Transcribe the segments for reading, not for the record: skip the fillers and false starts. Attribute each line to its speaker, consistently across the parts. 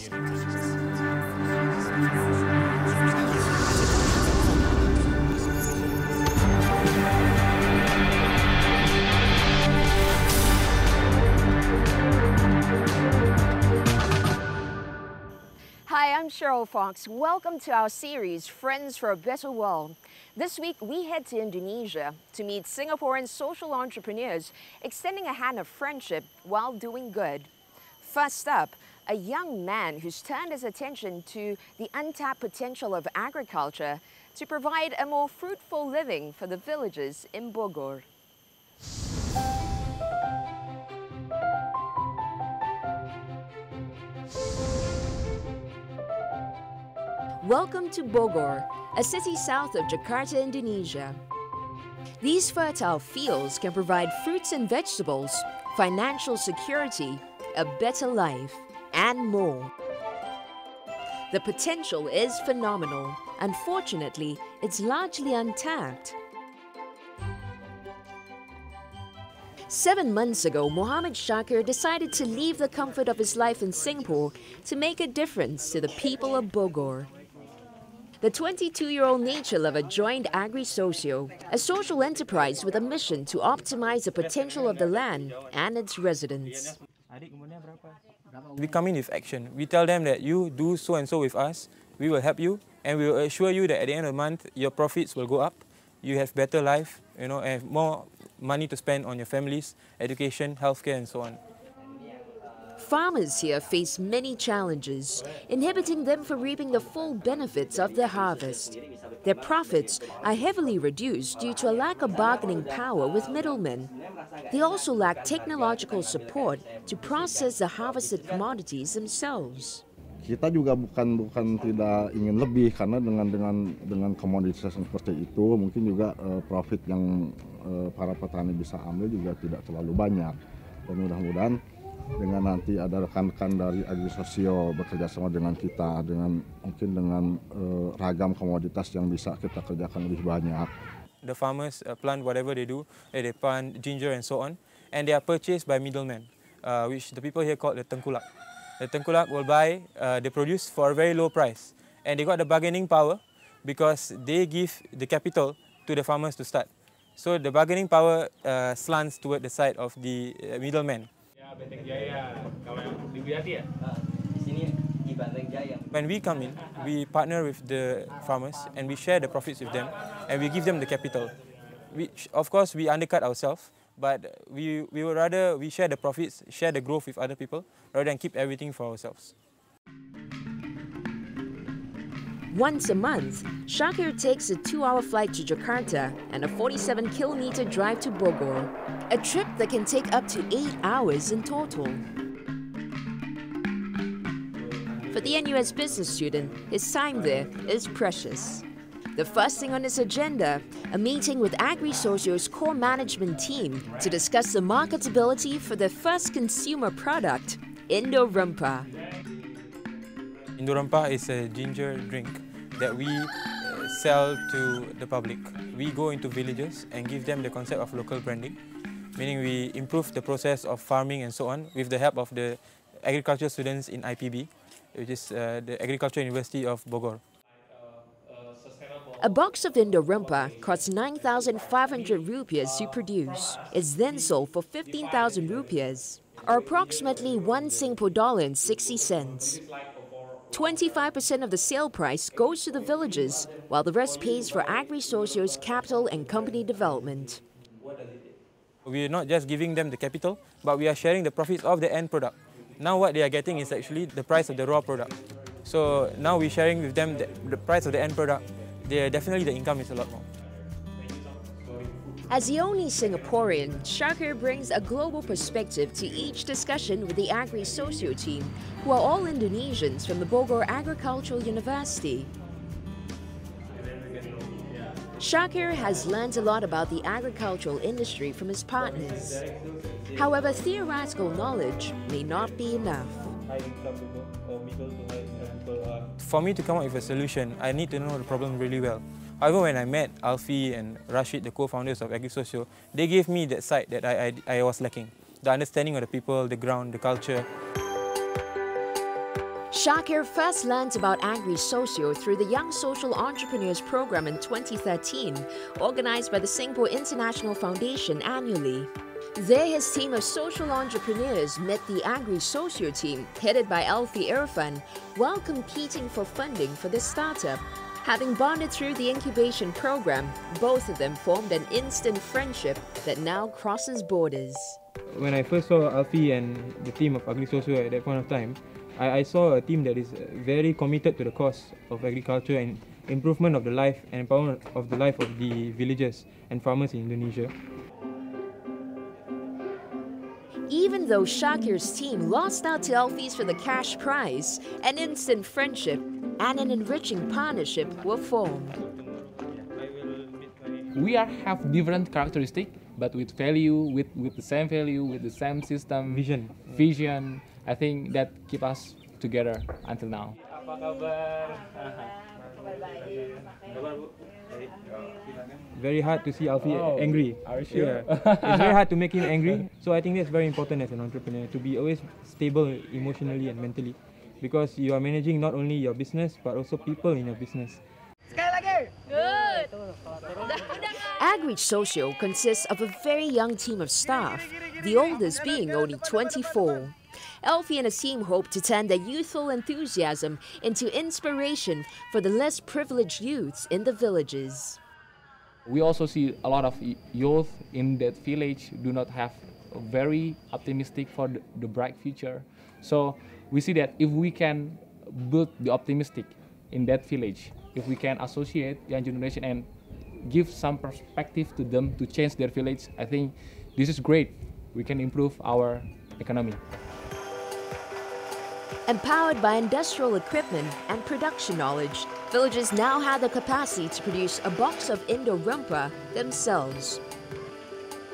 Speaker 1: Hi, I'm Cheryl Fox. Welcome to our series, Friends for a Better World. This week, we head to Indonesia to meet Singaporean social entrepreneurs extending a hand of friendship while doing good. First up, a young man who's turned his attention to the untapped potential of agriculture to provide a more fruitful living for the villagers in Bogor. Welcome to Bogor, a city south of Jakarta, Indonesia. These fertile fields can provide fruits and vegetables, financial security, a better life, and more. The potential is phenomenal. Unfortunately, it's largely untapped. 7 months ago, Mohammed Shakir decided to leave the comfort of his life in Singapore to make a difference to the people of Bogor. The 22-year-old nature lover joined AgriSocio, a social enterprise with a mission to optimize the potential of the land and its residents.
Speaker 2: We come in with action. We tell them that you do so and so with us, we will help you, and we will assure you that at the end of the month, your profits will go up, you have better life, and have more money to spend on your families, education, healthcare, and so on.
Speaker 1: Farmers here face many challenges, inhibiting them from reaping the full benefits of their harvest. Their profits are heavily reduced due to a lack of bargaining power with middlemen. They also lack technological support to process the harvested commodities themselves.
Speaker 3: Kita juga bukan tidak ingin lebih, karena dengan komoditas yang seperti itu mungkin juga profit yang para petani bisa ambil juga tidak terlalu banyak. Dan mudah-mudahan dengan nanti ada rekan-rekan dari AgriSocio bekerja sama dengan kita, mungkin dengan ragam komoditas yang bisa kita kerjakan lebih banyak.
Speaker 2: The farmers plant whatever they do, they plant ginger and so on, and they are purchased by middlemen, which the people here call the tengkulak. The tengkulak will buy, they produce for a very low price, and they got the bargaining power because they give the capital to the farmers to start. So the bargaining power slants toward the side of the middlemen. When we come in, we partner with the farmers and we share the profits with them and we give them the capital, which of course we undercut ourselves, but we would rather we share the profits, share the growth with other people rather than keep everything for ourselves.
Speaker 1: Once a month, Shakir takes a 2-hour flight to Jakarta and a 47-kilometer drive to Bogor, a trip that can take up to 8 hours in total. For the NUS business student, his time there is precious. The first thing on his agenda, a meeting with AgriSocio's core management team to discuss the marketability for their first consumer product, Indorempa.
Speaker 2: Indorempa is a ginger drink that we sell to the public. We go into villages and give them the concept of local branding, meaning we improve the process of farming and so on with the help of the agriculture students in IPB, which is the Agriculture University of Bogor.
Speaker 1: A box of Indorempa costs 9,500 rupiahs to produce. It's then sold for 15,000 rupiahs, or approximately 1 Singapore dollar and 60 cents. 25% of the sale price goes to the villagers, while the rest pays for AgriSocio's capital and company development.
Speaker 2: We are not just giving them the capital, but we are sharing the profits of the end product. Now what they are getting is actually the price of the raw product. So now we're sharing with them the price of the end product. Definitely the income is a lot more.
Speaker 1: As the only Singaporean, Shakir brings a global perspective to each discussion with the AgriSocio team, who are all Indonesians from the Bogor Agricultural University. Shakir has learned a lot about the agricultural industry from his partners. However, theoretical knowledge may not be enough.
Speaker 2: For me to come up with a solution, I need to know the problem really well. However, when I met Alfie and Rashid, the co-founders of AgriSocio, they gave me that side that I was lacking. The understanding of the people, the ground, the culture.
Speaker 1: Shakir first learned about AgriSocio through the Young Social Entrepreneurs Program in 2013, organized by the Singapore International Foundation annually. There, his team of social entrepreneurs met the AgriSocio team, headed by Alfie Irfan, while competing for funding for the startup. Having bonded through the incubation program, both of them formed an instant friendship that now crosses borders.
Speaker 2: When I first saw Alfie and the team of AgriSocio at that point of time, I saw a team that is very committed to the cause of agriculture and improvement of the life and empowerment of the life of the villagers and farmers in Indonesia.
Speaker 1: Even though Shakir's team lost out to Alfie's for the cash prize, an instant friendship and an enriching partnership were formed.
Speaker 4: We have different characteristics, but with value, with the same value, with the same system, vision. I think that keep us together until now.
Speaker 2: Very hard to see Alfie angry.
Speaker 4: Are you sure?
Speaker 2: Yeah. It's very hard to make him angry. So I think that's very important as an entrepreneur, to be always stable emotionally and mentally, because you are managing not only your business but also people in your business.
Speaker 1: AgriSocio consists of a very young team of staff, the oldest being only 24. Alfie and his team hope to turn their youthful enthusiasm into inspiration for the less privileged youths in the villages.
Speaker 4: We also see a lot of youth in that village do not have a very optimistic for the bright future. So we see that if we can build the optimistic in that village, if we can associate young generation and give some perspective to them to change their village, I think this is great. We can improve our economy.
Speaker 1: Empowered by industrial equipment and production knowledge, villagers now have the capacity to produce a box of Indo-Rumpa themselves.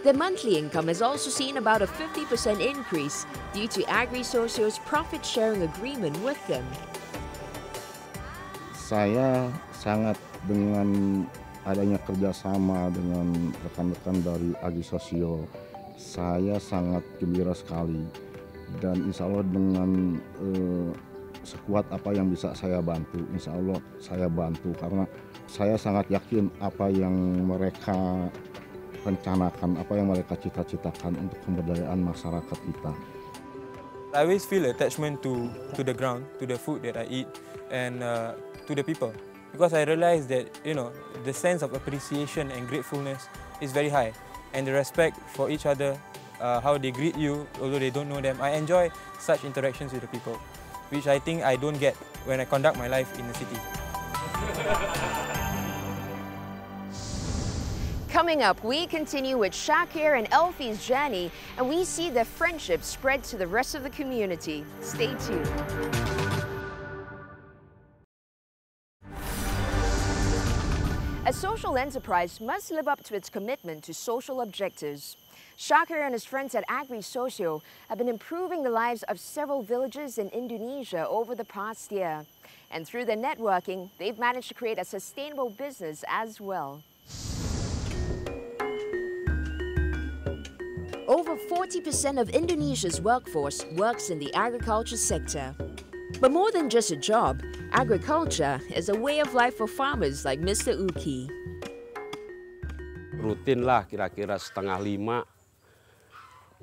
Speaker 1: Their monthly income has also seen about a 50% increase due to AgriSocio's profit-sharing agreement with them.
Speaker 3: Saya sangat dengan adanya kerjasama dengan rekan-rekan dari AgriSocio, saya sangat gembira sekali. Dan insya Allah dengan sekuat apa yang bisa saya bantu, insya Allah saya bantu, karena saya sangat yakin apa yang mereka rencanakan, apa yang mereka cita-citakan untuk pemberdayaan masyarakat kita.
Speaker 2: I always feel attachment to the ground, to the food that I eat, and to the people, because I realize that the sense of appreciation and gratefulness is very high, and the respect for each other. How they greet you, although they don't know them. I enjoy such interactions with the people, which I think I don't get when I conduct my life in the city.
Speaker 1: Coming up, we continue with Shakir and Alfie's journey, and we see their friendship spread to the rest of the community. Stay tuned. A social enterprise must live up to its commitment to social objectives. Shakir and his friends at AgriSocio have been improving the lives of several villages in Indonesia over the past year. And through their networking, they've managed to create a sustainable business as well. Over 40% of Indonesia's workforce works in the agriculture sector. But more than just a job, agriculture is a way of life for farmers like Mr. Uki.
Speaker 5: Rutin lah, kira-kira 4:30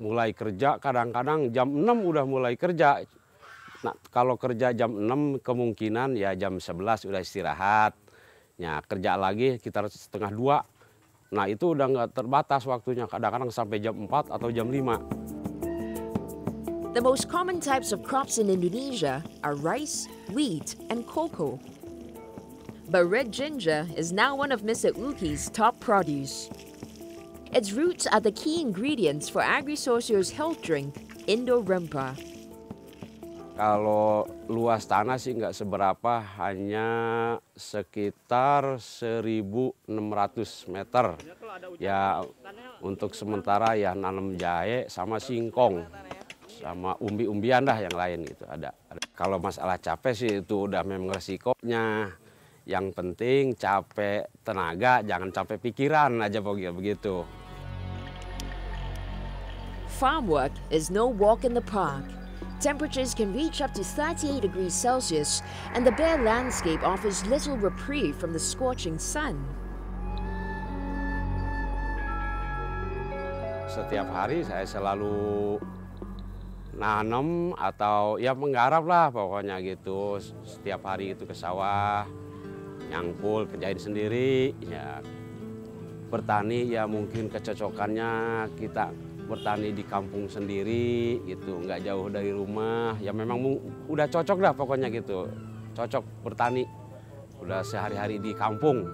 Speaker 5: mulai kerja, kadang-kadang jam 6 udah mulai kerja. Nah, kalau kerja jam 6 kemungkinan ya jam 11 udah istirahat. Ya, kerja lagi sekitar 1:30. Nah, itu udah nggak terbatas waktunya, kadang-kadang sampai jam 4 atau jam 5.
Speaker 1: The most common types of crops in Indonesia are rice, wheat, and cocoa. But red ginger is now one of Mr. Uki's top produce. Its roots are the key ingredients for AgriSocio's health drink, Indo-Rumpa.
Speaker 5: Kalau luas tanah sih nggak seberapa, hanya sekitar 1.600 meter. Ya untuk sementara ya nanam jahe sama singkong, sama umbi-umbian dah yang lain gitu ada. Kalau masalah capek sih itu udah memang resikonya. Yang penting capek tenaga, jangan capek pikiran aja begitu.
Speaker 1: Farm work is no walk in the park. Temperatures can reach up to 38 degrees Celsius, and the bare landscape offers little reprieve from the scorching sun.
Speaker 5: Setiap hari saya selalu nanam atau ya menggarap lah pokoknya gitu. Setiap hari itu ke sawah, nyangkul, kerjain sendiri. Ya bertani ya mungkin kecocokannya kita bertani di kampung sendiri gitu, nggak jauh dari rumah. Ya memang udah cocok dah pokoknya gitu. Cocok bertani, udah sehari-hari di kampung,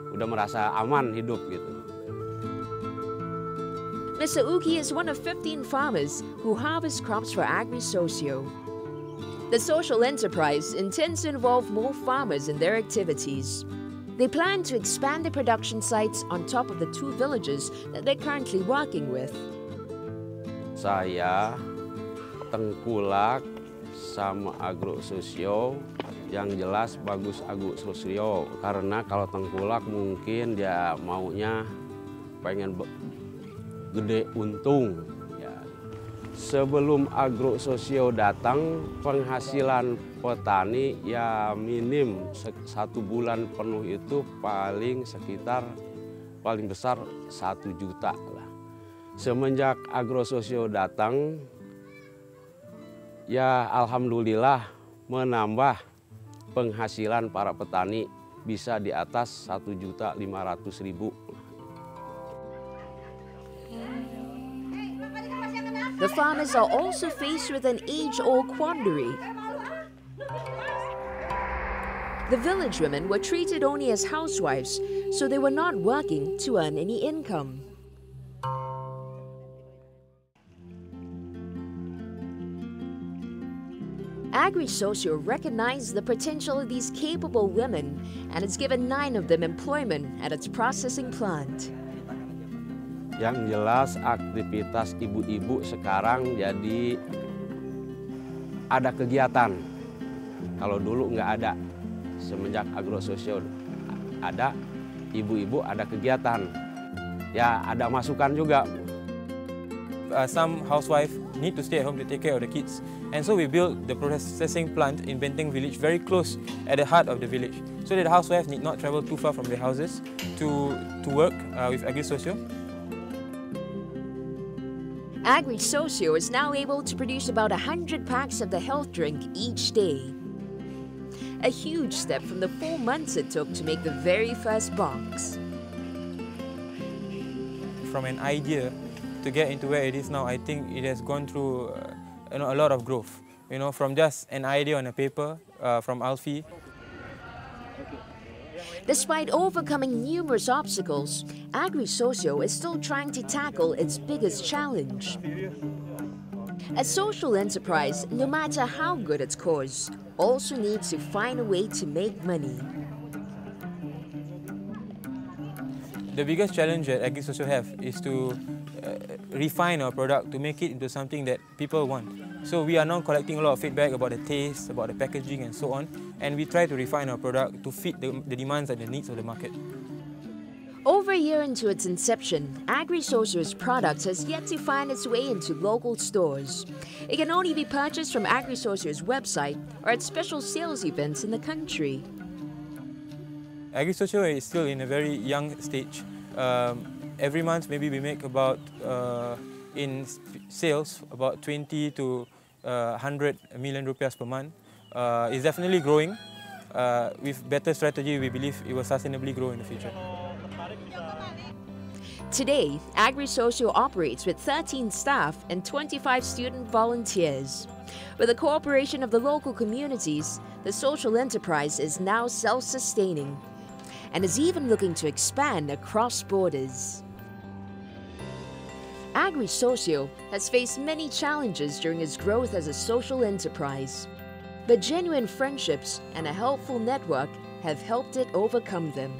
Speaker 5: udah merasa aman hidup gitu.
Speaker 1: Mr. Uki is one of 15 farmers who harvest crops for AgriSocio. The social enterprise intends to involve more farmers in their activities. They plan to expand their production sites on top of the 2 villages that they're currently working with.
Speaker 5: Saya tengkulak sama AgriSocio, yang jelas bagus AgriSocio karena kalau tengkulak mungkin dia maunya pengen gede untung. Ya. Sebelum AgriSocio datang, penghasilan petani ya minim 1 bulan penuh itu paling sekitar paling besar 1 juta lah. Semenjak AgriSocio datang, ya alhamdulillah menambah penghasilan para petani bisa di atas 1.500.000.
Speaker 1: The farmers are also faced with an age-old quandary. The village women were treated only as housewives, so they were not working to earn any income. AgriSocio recognized the potential of these capable women, and it's given 9 of them employment at its processing plant.
Speaker 5: Yang jelas aktivitas ibu-ibu sekarang jadi ada kegiatan. Kalau dulu nggak ada, semenjak AgriSocio ada, ibu-ibu ada kegiatan. Ya ada masukan juga.
Speaker 2: Some housewives need to stay at home to take care of the kids. And so we built the processing plant in Benteng village very close at the heart of the village. So that the housewives need not travel too far from their houses to work with AgriSocio.
Speaker 1: AgriSocio is now able to produce about 100 packs of the health drink each day. A huge step from the 4 months it took to make the very first box.
Speaker 2: From an idea to get into where it is now, I think it has gone through a lot of growth. From just an idea on a paper from Alfie.
Speaker 1: Despite overcoming numerous obstacles, AgriSocio is still trying to tackle its biggest challenge. A social enterprise, no matter how good its cause, also needs to find a way to make money.
Speaker 2: The biggest challenge that AgriSocio have is to refine our product to make it into something that people want. So we are now collecting a lot of feedback about the taste, about the packaging and so on, and we try to refine our product to fit the demands and the needs of the market.
Speaker 1: Over a year into its inception, AgriSocio's product has yet to find its way into local stores. It can only be purchased from AgriSocio's website or at special sales events in the country.
Speaker 2: AgriSocio is still in a very young stage. Every month maybe we make about, in sales, about 20 to 100 million rupiahs per month. It's definitely growing. With better strategy, we believe it will sustainably grow in the future.
Speaker 1: Today, AgriSocio operates with 13 staff and 25 student volunteers. With the cooperation of the local communities, the social enterprise is now self-sustaining and is even looking to expand across borders. AgriSocio has faced many challenges during its growth as a social enterprise, but genuine friendships and a helpful network have helped it overcome them.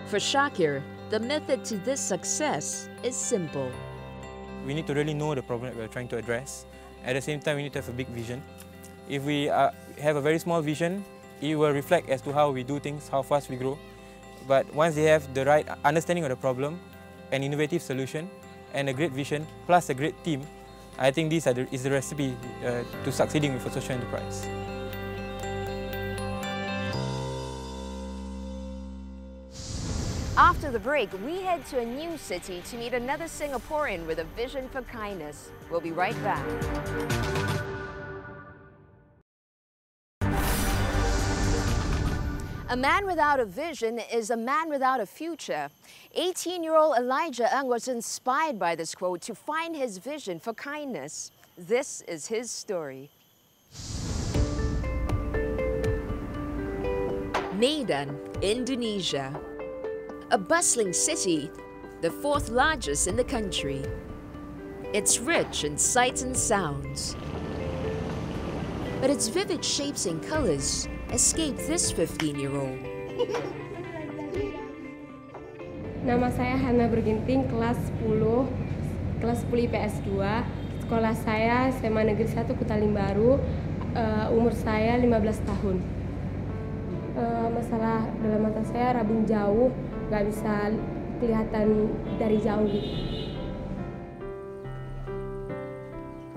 Speaker 1: For Shakir, the method to this success is simple.
Speaker 2: We need to really know the problem that we're trying to address. At the same time, we need to have a big vision. If we have a very small vision, it will reflect as to how we do things, how fast we grow. But once they have the right understanding of the problem, an innovative solution, and a great vision, plus a great team, I think this is the recipe to succeeding with a social enterprise.
Speaker 1: After the break, we head to a new city to meet another Singaporean with a vision for kindness. We'll be right back. A man without a vision is a man without a future. 18-year-old Elijah Ng was inspired by this quote to find his vision for kindness. This is his story. Medan, Indonesia. A bustling city, the fourth largest in the country. It's rich in sights and sounds. But its vivid shapes and colors escape this 15-year-old.
Speaker 6: Nama saya Hana Berginting, kelas 10 IPS 2. Sekolah saya SMA Negeri 1 Kutalim Baru. Umur saya 15 tahun. Masalah dalam mata saya rabun jauh, nggak bisa kelihatan dari jauh gitu.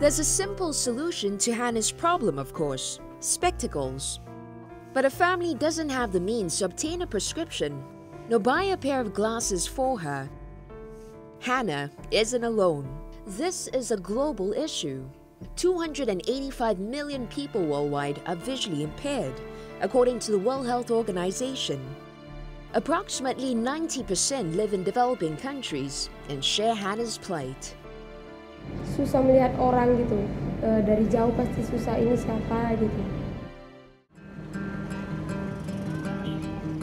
Speaker 1: There's a simple solution to Hannah's problem, of course, spectacles. But a family doesn't have the means to obtain a prescription, nor buy a pair of glasses for her. Hannah isn't alone. This is a global issue. 285 million people worldwide are visually impaired, according to the World Health Organization. Approximately 90% live in developing countries and share Hannah's plight.
Speaker 6: Susah melihat orang gitu, dari jauh pasti susah, ini siapa gitu.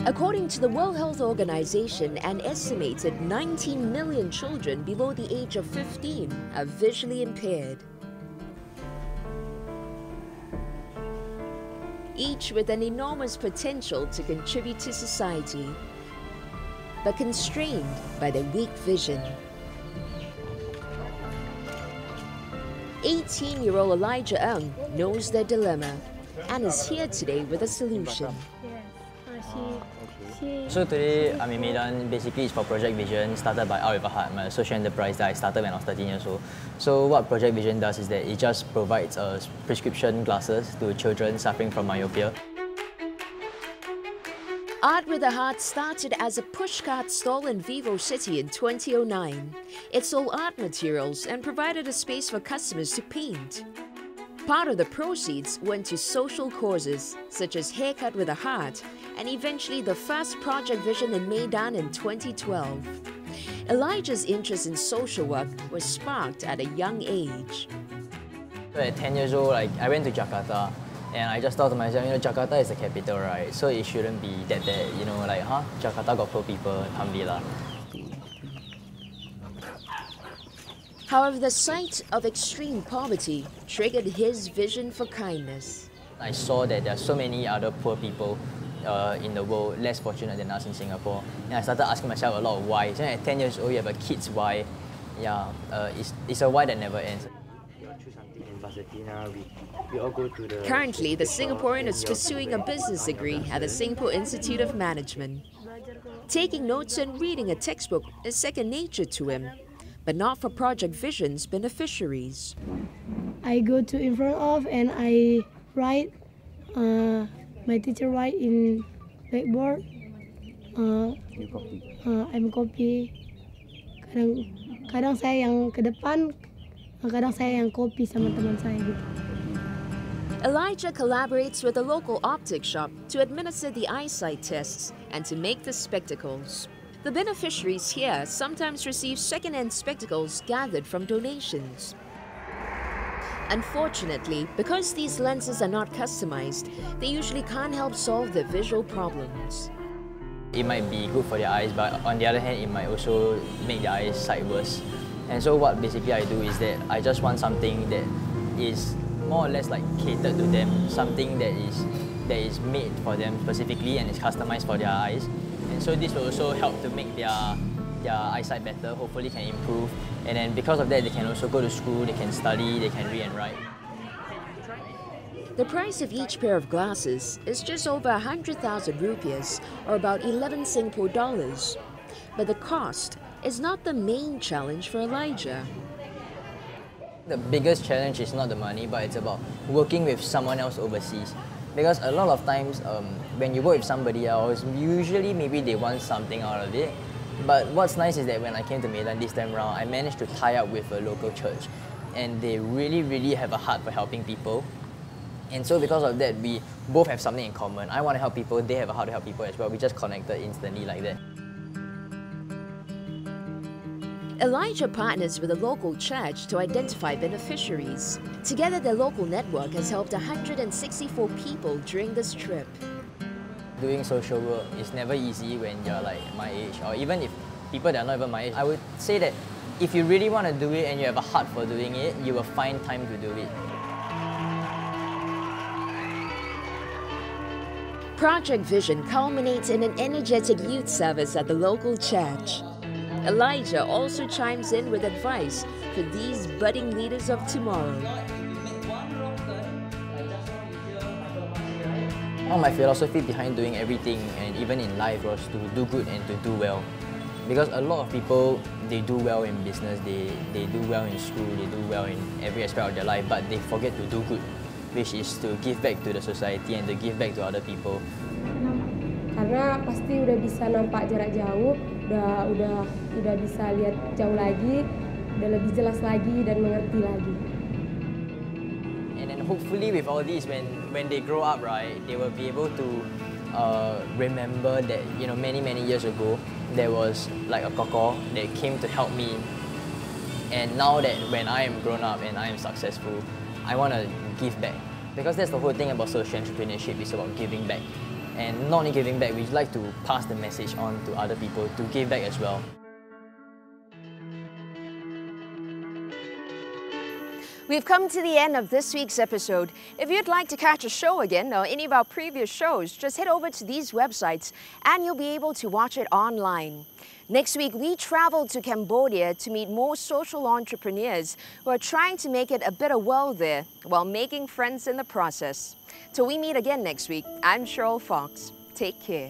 Speaker 1: According to the World Health Organization, an estimated 19 million children below the age of 15 are visually impaired. Each with an enormous potential to contribute to society, but constrained by their weak vision. 18-year-old Elijah Ng knows their dilemma and is here today with a solution.
Speaker 7: So today I'm in Medan. Basically it's for Project Vision, started by Out With a Heart, my social enterprise that I started when I was 13 years old. So what Project Vision does is that it just provides prescription glasses to children suffering from myopia.
Speaker 1: Art With a Heart started as a pushcart stall in Vivo City in 2009. It sold art materials and provided a space for customers to paint. Part of the proceeds went to social causes, such as Haircut with a Heart, and eventually the first Project Vision in Medan in 2012. Elijah's interest in social work was sparked at a young age.
Speaker 7: So at 10 years old, I went to Jakarta, and I just thought to myself, Jakarta is the capital, right? So it shouldn't be that bad, Jakarta got poor people, can't be lah.
Speaker 1: However, the sight of extreme poverty triggered his vision for kindness.
Speaker 7: I saw that there are so many other poor people in the world, less fortunate than us in Singapore. And I started asking myself a lot of why. So at 10 years old, you have a kid's why. Yeah, it's a why that never ends.
Speaker 1: Currently, the Singaporean is pursuing a business degree at the Singapore Institute of Management. Taking notes and reading a textbook is second nature to him, but not for Project Vision's beneficiaries.
Speaker 6: I go to in front of and I write. My teacher write in blackboard. I'm copy. Kadang saya yang ke depan, kadang saya yang copy sama teman saya gitu.
Speaker 1: Elijah collaborates with a local optic shop to administer the eyesight tests and to make the spectacles. The beneficiaries here sometimes receive second-hand spectacles gathered from donations. Unfortunately, because these lenses are not customized, they usually can't help solve their visual problems.
Speaker 7: It might be good for their eyes, but on the other hand, it might also make their eyesight worse. And so what basically I do is that I just want something that is more or less like catered to them, something that is made for them specifically and is customized for their eyes. And so this will also help to make their eyesight better, hopefully can improve. And then because of that, they can also go to school, they can study, they can read and write.
Speaker 1: The price of each pair of glasses is just over 100,000 rupiahs, or about 11 Singapore dollars. But the cost is not the main challenge for Elijah.
Speaker 7: The biggest challenge is not the money, but it's about working with someone else overseas. Because a lot of times when you work with somebody else, usually maybe they want something out of it. But what's nice is that when I came to Medan this time around, I managed to tie up with a local church. And they really have a heart for helping people. And so because of that, we both have something in common. I want to help people, they have a heart to help people as well. We just connected instantly like that.
Speaker 1: Elijah partners with a local church to identify beneficiaries. Together, their local network has helped 164 people during this trip.
Speaker 7: Doing social work is never easy when you're like my age, or even if people that are not even my age. I would say that if you really want to do it and you have a heart for doing it, you will find time to do it.
Speaker 1: Project Vision culminates in an energetic youth service at the local church. Elijah also chimes in with advice for these budding leaders of tomorrow.
Speaker 7: My philosophy behind doing everything, and even in life, was to do good and to do well. Because a lot of people, they do well in business, they do well in school, they do well in every aspect of their life, but they forget to do good, which is to give back to the society and to give back to other people.
Speaker 6: Karena pasti udah bisa nampak jarak jauh, udah bisa lihat jauh lagi, udah lebih jelas lagi dan mengerti lagi.
Speaker 7: And then hopefully with all these, when they grow up, right, they will be able to remember that, you know, many years ago, there was like a koko that came to help me. And now that when I am grown up and I am successful, I want to give back. Because that's the whole thing about social entrepreneurship, is about giving back. And not only giving back, we like to pass the message on to other people to give back as well.
Speaker 1: We've come to the end of this week's episode. If you'd like to catch a show again or any of our previous shows, just head over to these websites and you'll be able to watch it online. Next week, we travel to Cambodia to meet more social entrepreneurs who are trying to make it a better world there while making friends in the process. Till we meet again next week, I'm Cheryl Fox. Take care.